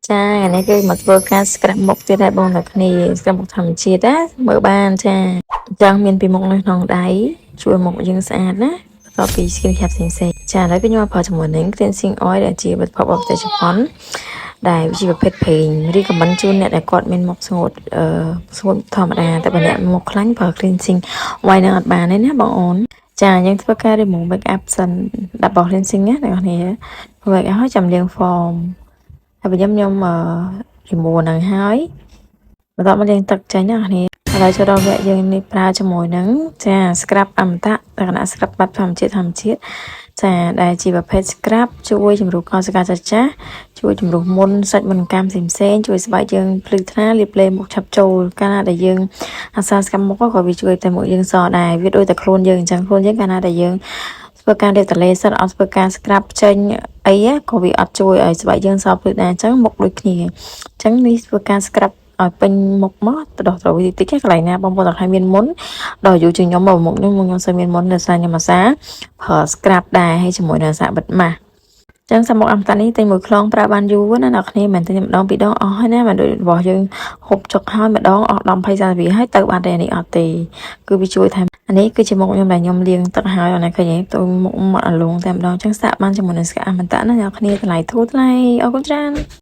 ចានេះគឺមកធ្វើការស្ក្រាប់មុខទៀតហើយបងប្អូនគ្នាស្ក្រាប់មុខធម្មជាតិណាមើលបានចាអញ្ចឹងមានពីមុខនៅក្នុងដៃជួយមុខយើងស្អាតណាបន្ទាប់ពី skin care ផ្សេងៗចាឥឡូវគឺខ្ញុំមកប្រើជាមួយនឹង cleansing oil ដែលជាផលិតផលប្រទេសជប៉ុនដែលវាជាប្រភេទប្រេងរីកមិនជូនអ្នកដែលគាត់មានមុខស្ងួតស្ងួតធម្មតាតែបើអ្នកមុខខ្លាញ់ប្រើ cleansing oil នឹងអត់បានទេណាបងអូនចាយើងធ្វើការ remove makeup សិន10 cleansing ណាអ្នកនរធ្វើឲ្យចាំលាង form ហើយខ្ញុំremove នឹងហើយបន្ទាប់មកលាងទឹកចេញណាគ្នាឥឡូវចូលដល់វគ្គយើងនេះប្រើជាមួយនឹងចា scrub អមតៈលក្ខណៈ scrub បែបធម្មជាតិចាដែលជាប្រភេទ scrub ជួយជំរុះកោសិកាចាស់ជួយជំរុះមុនសាច់មុនកម្មផ្សេងជួយស្បែកយើងភ្លឺថ្លាលាបឡេមុខឆាប់ចូលកាលណាដែលយើងអាសាស្កាំមុខក៏វាជួយតែមុខយើងសដែរវាដូចតែខ្លួនយើងអញ្ចឹងខ្លួនយើងកាលណាដែលយើងធ្វើការលេបតលេសិនអត់ធ្វើការ scrub ចេញអីក៏វាអត់ជួយឲ្យស្បែកយើងសភ្លឺដែរអញ្ចឹងមុខដូចគ្នាអញ្ចឹងនេះធ្វើការ scrub ឲ្យពេញមុខមកទៅដោះត្រូវតិចកន្លែងណាបងប្អូនតែឲ្យមានមុនដល់យូរជាងខ្ញុំមកមុខខ្ញុំសូវមានមុននៅសារខ្ញុំអាសាប្រើ scrub ដែរហើយជាមួយនឹងសាប៊ិតម៉ាស់ចឹងសាមុខអមតានេះតែមួយខ្លងប្រើបានយូរណាអ្នកគ្នាមិនតែម្ដងពីរដងអស់ហើយណាមិនដូចរបស់យើងហូបចុកហើយម្ដងអស់10 20 30វិហើយទៅបានតែនេះអត់ទេគឺវាជួយថែមអានេះគឺជាមុខខ្ញុំដែលខ្ញុំលាងទឹកហើយអត់ឃើញទេទៅមុខមកអាលងតែម្ដងចឹងសាកបានជាមួយនឹងស្កាអមតាណាអ្នកគ្នាថ្លៃធូរថ្លៃអរគុណច្រើន